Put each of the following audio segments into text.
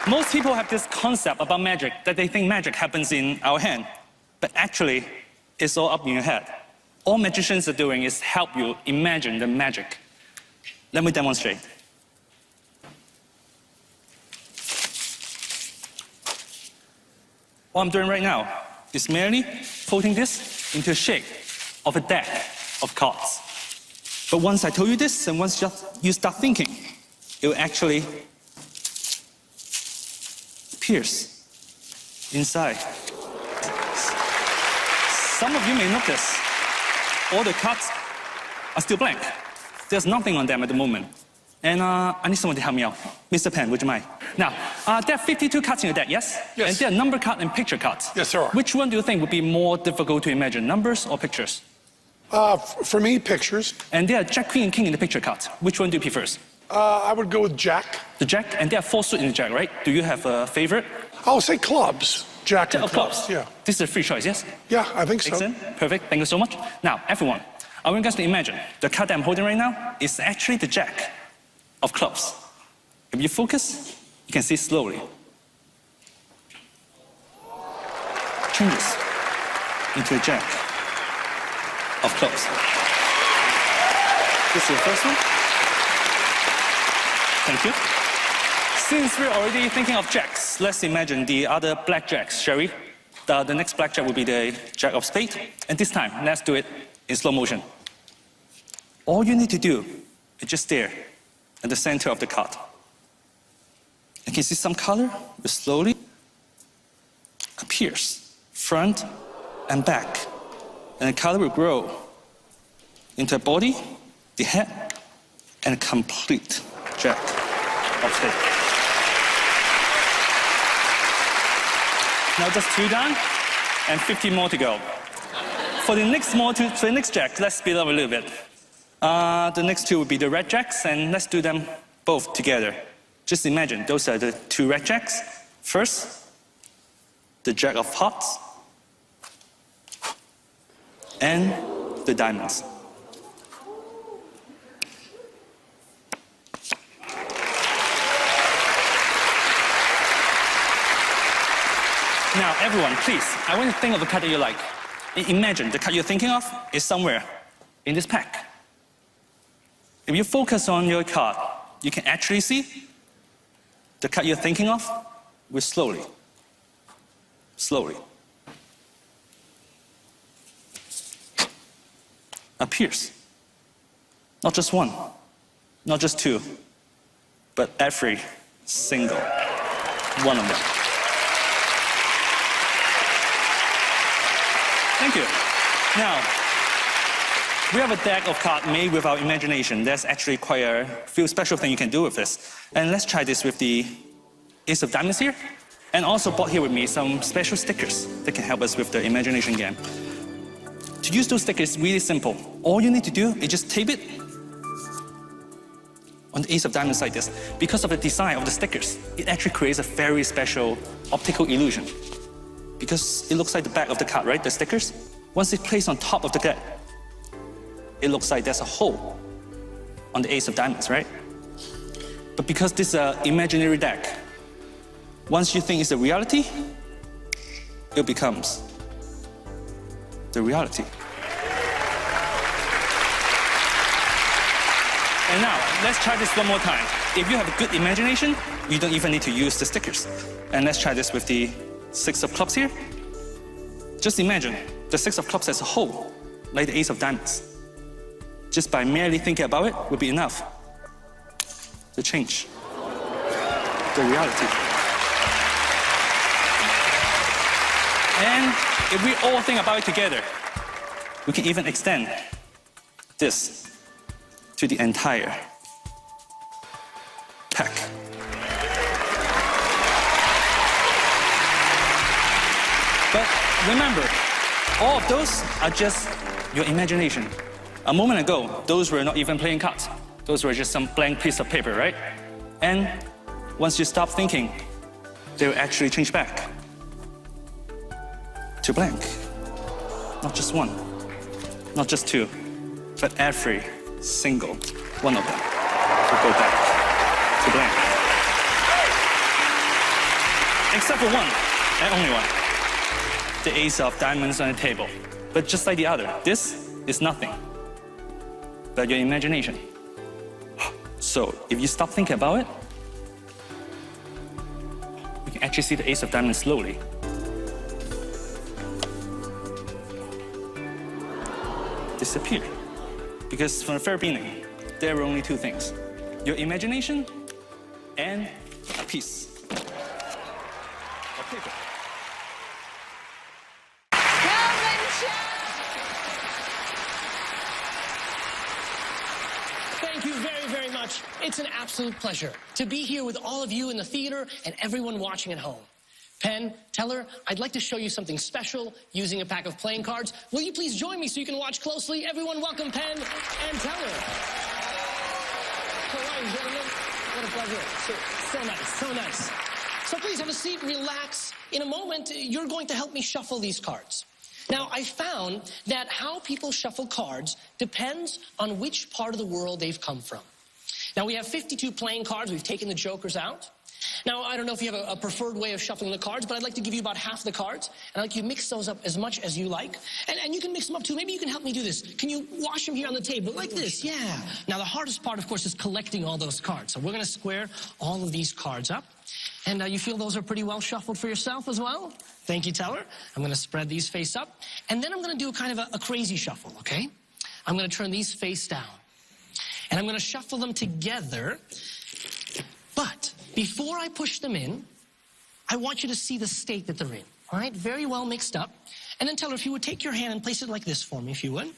Most people have this concept about magic, that they think magic happens in our hand. But actually, it's all up in your head. All magicians are doing is help you imagine the magic. Let me demonstrate. What I'm doing right now is merely putting this into a shape of a deck of cards. But once I told you this, and once you start thinking, it will actually pierce inside. Some of you may notice all the cards are still blank. There's nothing on them at the moment. And I need someone to help me out. Mr. Penn, would you mind? Now, there are 52 cards in your deck, yes? Yes. And there are number cards and picture cards. Yes, there are. Which one do you think would be more difficult to imagine, numbers or pictures? For me, pictures. And there are Jack, Queen, and King in the picture cards. Which one do you prefer? I would go with Jack. The Jack, and there are 4 suits in the Jack, right? Do you have a favorite? I'll say clubs. Jack of clubs. Yeah. This is a free choice, yes? Yeah, I think so. Excellent. Perfect. Thank you so much. Now, everyone, I want you guys to imagine the card that I'm holding right now is actually the Jack of clubs. If you focus, you can see slowly. Changes into a Jack of clubs. This is the first one. Thank you. Since we're already thinking of jacks, let's imagine the other black jacks, shall we? The next black jack will be the Jack of spades. And this time, let's do it in slow motion. All you need to do is just stare at the center of the card. You can see some color will slowly appears, front and back. And the color will grow into a body, the head, and a complete Jack of spades. Now just 2 down and 50 more to go. For the next jack, let's speed up a little bit. The next 2 will be the red jacks, and let's do them both together. Just imagine, those are the 2 red jacks. First, the Jack of hearts, and the diamonds. Now, everyone, please, I want you to think of the card that you like. Imagine the card you're thinking of is somewhere in this pack. If you focus on your card, you can actually see the card you're thinking of will slowly appears. Not just 1, not just 2, but every single one of them. Thank you. Now, we have a deck of cards made with our imagination. There's actually quite a few special things you can do with this. And let's try this with the Ace of Diamonds here. And also brought here with me some special stickers that can help us with the imagination game. To use those stickers is really simple. All you need to do is just tape it on the Ace of Diamonds like this. Because of the design of the stickers, it actually creates a very special optical illusion. Because it looks like the back of the card, right? The stickers. Once it's placed on top of the deck, it looks like there's a hole on the Ace of Diamonds, right? But because this is an imaginary deck, once you think it's a reality, it becomes the reality. And now, let's try this one more time. If you have a good imagination, you don't even need to use the stickers. And let's try this with the 6 of clubs here. Just imagine the 6 of clubs as a whole, like the Ace of Diamonds. Just by merely thinking about it would be enough to change the reality. And if we all think about it together, we can even extend this to the entire pack. But remember, all of those are just your imagination. A moment ago, those were not even playing cards. Those were just some blank piece of paper, right? And once you stop thinking, they will actually change back to blank. Not just 1, not just 2, but every single one of them will go back to blank. Except for one, and only one. The ace of diamonds on the table. But just like the other, this is nothing but your imagination. So if you stop thinking about it, you can actually see the ace of diamonds slowly disappear. Because from the very beginning, there were only two things: your imagination and a piece of paper. Thank you very, very much. It's an absolute pleasure to be here with all of you in the theater and everyone watching at home. Penn, Teller, I'd like to show you something special using a pack of playing cards. Will you please join me so you can watch closely? Everyone welcome Penn and Teller. All right, gentlemen. What a pleasure. So nice, so nice. So please have a seat, relax. In a moment, you're going to help me shuffle these cards. Now, I found that how people shuffle cards depends on which part of the world they've come from. Now, we have 52 playing cards. We've taken the jokers out. Now, I don't know if you have a preferred way of shuffling the cards, but I'd like to give you about half the cards, and I'd like you to mix those up as much as you like. And you can mix them up, too. Maybe you can help me do this. Can you wash them here on the table like this? Yeah. Now, the hardest part, of course, is collecting all those cards. So we're going to square all of these cards up. And you feel those are pretty well shuffled for yourself as well? Thank you, Teller. I'm going to spread these face up. And then I'm going to do kind of a crazy shuffle, okay? I'm going to turn these face down. And I'm going to shuffle them together. But before I push them in, I want you to see the state that they're in. All right? Very well mixed up. And then, Teller, if you would take your hand and place it like this for me, if you would.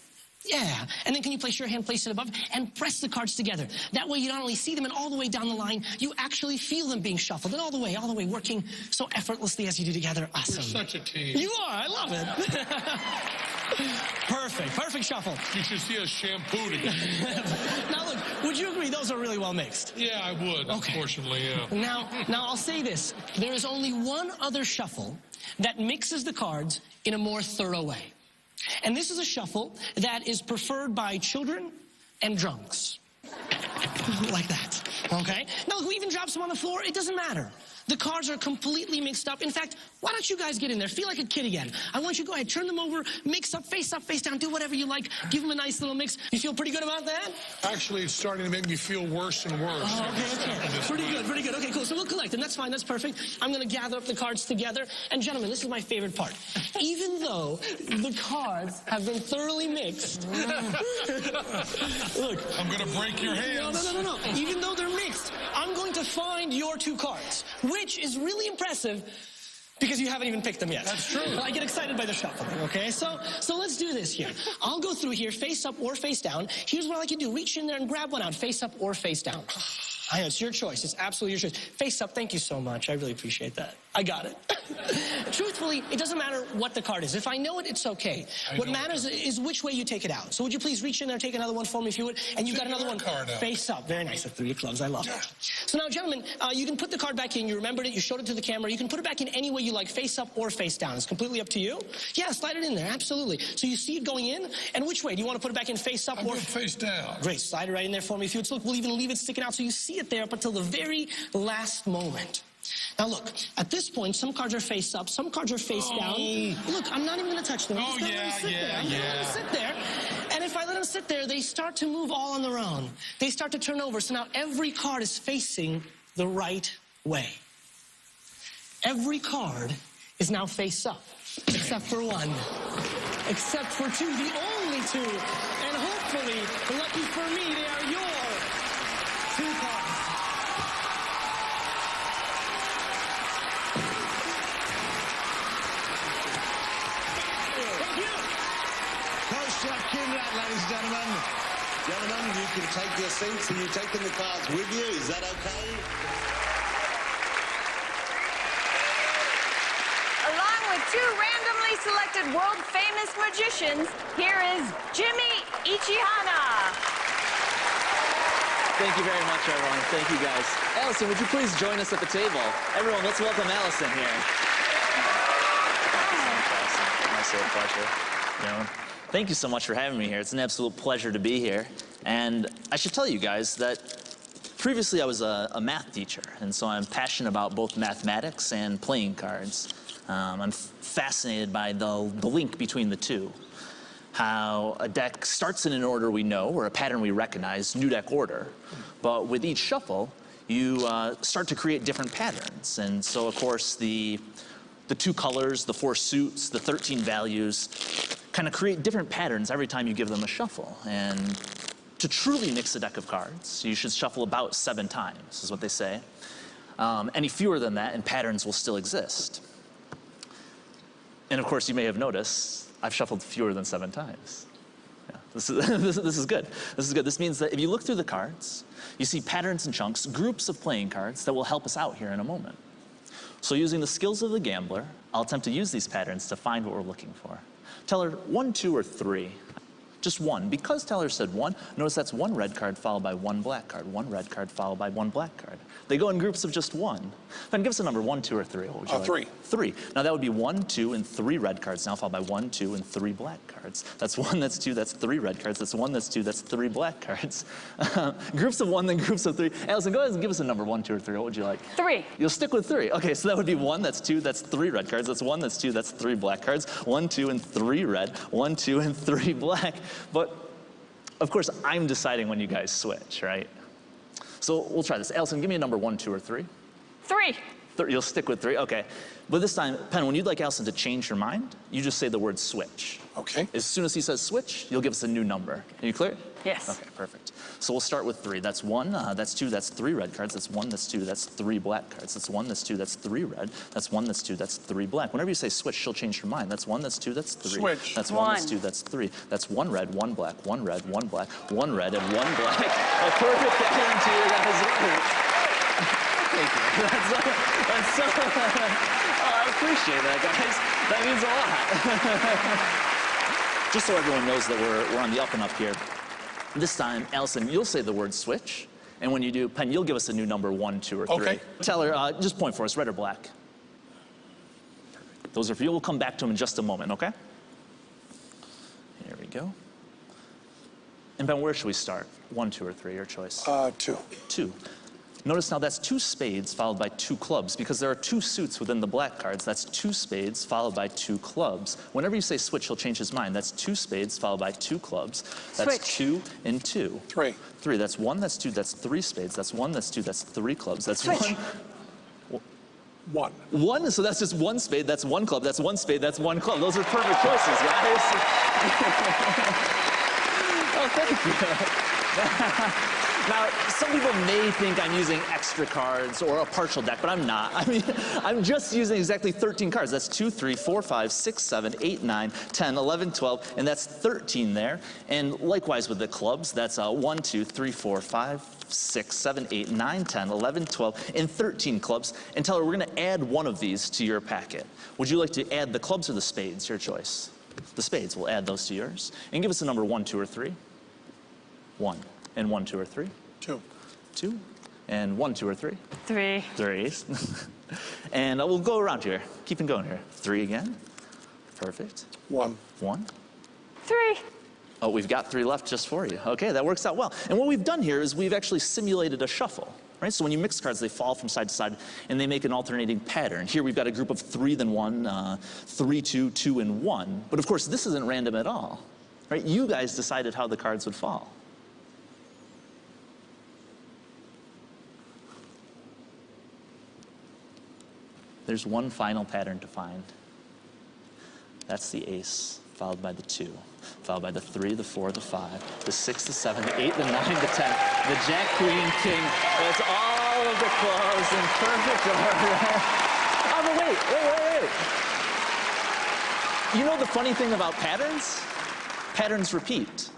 Yeah. And then can you place your hand, place it above, and press the cards together. That way you not only see them and all the way down the line, you actually feel them being shuffled. And all the way, working so effortlessly as you do together. Awesome. We're such a team. You are. I love it. Perfect shuffle. You should see us shampoo together. Now look, would you agree those are really well mixed? Yeah, I would, okay. Unfortunately, yeah. Now I'll say this. There is only one other shuffle that mixes the cards in a more thorough way. And this is a shuffle that is preferred by children and drunks. Like that, okay? Now, look, we even drop some on the floor. It doesn't matter. The cards are completely mixed up. In fact, why don't you guys get in there? Feel like a kid again. I want you to go ahead, turn them over, mix up, face down, do whatever you like. Give them a nice little mix. You feel pretty good about that? Actually, it's starting to make me feel worse and worse. Oh, okay. Pretty good. Okay, cool. So we'll collect them. That's fine. That's perfect. I'm going to gather up the cards together. And gentlemen, this is my favorite part. Even though the cards have been thoroughly mixed. Look. I'm going to break your hands. No. Even though they're mixed, I'm going to find your two cards, which is really impressive because you haven't even picked them yet. That's true. I get excited by the shuffling, okay? So let's do this here. I'll go through here, face up or face down. Here's what I like you to do. Reach in there and grab one out, face up or face down. I know, it's your choice. It's absolutely your choice. Face up, thank you so much. I really appreciate that. I got it. Truthfully, it doesn't matter what the card is. If I know it, it's okay. What matters is which way you take it out. So would you please reach in there, take another one for me if you would? And you've got another one face up. Very nice. I threw your clubs. I love it. So now, gentlemen, you can put the card back in. You remembered it. You showed it to the camera. You can put it back in any way you like, face up or face down. It's completely up to you. Yeah, slide it in there. Absolutely. So you see it going in. And which way? Do you want to put it back in face up or face down? Great. Slide it right in there for me if you would. So look, we'll even leave it sticking out so you see it there up until the very last moment. Now look, at this point, some cards are face up, some cards are face down. Look, I'm not even going to touch them. I'm just going to let them sit there. And if I let them sit there, they start to move all on their own. They start to turn over. So now every card is facing the right way. Every card is now face up, except for one. Except for two, the only two. And hopefully, lucky for me, they are your two cards. Ladies and gentlemen. Gentlemen, you can take your seats and you've taken the cards with you. Is that okay? Along with two randomly selected world-famous magicians, here is Jimmy Ichihana. Thank you very much, everyone. Thank you, guys. Allison, would you please join us at the table? Everyone, let's welcome Allison here. My sole pleasure. You know, thank you so much for having me here. It's an absolute pleasure to be here. And I should tell you guys that Previously, I was a math teacher, and so I'm passionate about both mathematics and playing cards. I'm fascinated by the link between the two. How a deck starts in an order we know, or a pattern we recognize, new deck order. But with each shuffle, you start to create different patterns. And so, of course, the 2 colors, the 4 suits, the 13 values, kind of create different patterns every time you give them a shuffle. And to truly mix a deck of cards, you should shuffle about 7 times, is what they say. Any fewer than that, and patterns will still exist. And of course, you may have noticed, I've shuffled fewer than 7 times. Yeah, this is good. This is good. This means that if you look through the cards, you see patterns and chunks, groups of playing cards that will help us out here in a moment. So using the skills of the gambler, I'll attempt to use these patterns to find what we're looking for. Teller, 1, 2, or 3. Just 1. Because Teller said 1, notice that's 1 red card followed by 1 black card, 1 red card followed by 1 black card. They go in groups of just 1. Then give us a number, 1, 2, or 3. What would you like? 3. 3. Now that would be 1, 2, and 3 red cards now followed by 1, 2, and 3 black cards. That's 1, that's 2, that's 3 red cards. That's 1, that's 2, that's 3 black cards. Groups of 1, then groups of 3. Allison, go ahead and give us a number, 1, 2, or 3. What would you like? 3. You'll stick with 3. Okay, so that would be 1, that's 2, that's 3 red cards. That's 1, that's 2, that's 3 black cards. 1, 2, and 3 red. 1, 2, and 3 black. But of course, I'm deciding when you guys switch, right? So we'll try this. Allison, give me a number, 1, 2, or 3. 3. You'll stick with 3, okay. But this time, Penn, when you'd like Allison to change her mind, you just say the word switch. Okay. As soon as he says switch, you'll give us a new number. Are you clear? Yes. Okay, perfect. So we'll start with 3. That's 1, that's 2, that's 3 red cards. That's 1, that's 2, that's 3 black cards. That's 1, that's 2, that's 3 red. That's 1, that's 2, that's 3 black. Whenever you say switch, she'll change her mind. That's 1, that's 2, that's 3. Switch. That's 1, that's 2, that's 3. That's 1 red, 1 black, 1 red, 1 black, 1 red, and 1 black. A perfect pattern to you guys. Thank you. That's so, I appreciate that, guys. That means a lot. Just so everyone knows that we're on the up and up here. This time, Allison, you'll say the word switch. And when you do, Penn, you'll give us a new number, 1, 2, or 3. Okay. Teller, just point for us, red or black. Perfect. Those are for you. We'll come back to them in just a moment, okay? Here we go. And Ben, where should we start? 1, 2, or 3, your choice. 2. 2. Notice now that's 2 spades followed by 2 clubs because there are 2 suits within the black cards. That's 2 spades followed by 2 clubs. Whenever you say switch, he'll change his mind. That's 2 spades followed by 2 clubs. That's Switch. 2 and 2. 3. 3. That's 1, that's 2, that's 3 spades. That's 1, that's 2, that's 3 clubs. That's Switch. 1. 1, so that's just 1 spade, that's 1 club, that's 1 spade, that's 1 club. Those are perfect choices, guys. Oh, thank you. Now, some people may think I'm using extra cards or a partial deck, but I'm not. I mean, I'm just using exactly 13 cards. That's 2, 3, 4, 5, 6, 7, 8, 9, 10, 11, 12, and that's 13 there. And likewise with the clubs, that's 1, 2, 3, 4, 5, 6, 7, 8, 9, 10, 11, 12, and 13 clubs. And Teller, we're going to add one of these to your packet. Would you like to add the clubs or the spades? Your choice. The spades, we'll add those to yours. And give us a number, 1, 2, or 3. 1. And 1, 2, or 3? 2. 2. And 1, 2, or 3? 3. 3. And we'll go around here. Keep it going here. 3 again. Perfect. 1. 1. 3. Oh, we've got 3 left just for you. Okay, that works out well. And what we've done here is we've actually simulated a shuffle. Right? So when you mix cards, they fall from side to side, and they make an alternating pattern. Here we've got a group of 3, then 1, 3, 2, 2, and 1. But of course, this isn't random at all. Right? You guys decided how the cards would fall. There's one final pattern to find. That's the ace, followed by the 2, followed by the 3, the 4, the 5, the 6, the 7, the 8, the 9, the 10, the jack, queen, king. That's all of the clubs in perfect order. Oh, but wait. You know the funny thing about patterns? Patterns repeat.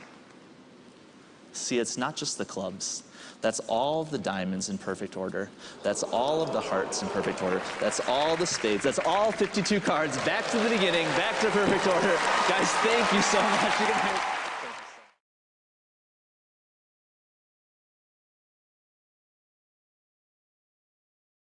See, it's not just the clubs. That's all of the diamonds in perfect order. That's all of the hearts in perfect order. That's all the spades. That's all 52 cards. Back to the beginning, back to perfect order. Guys, thank you so much.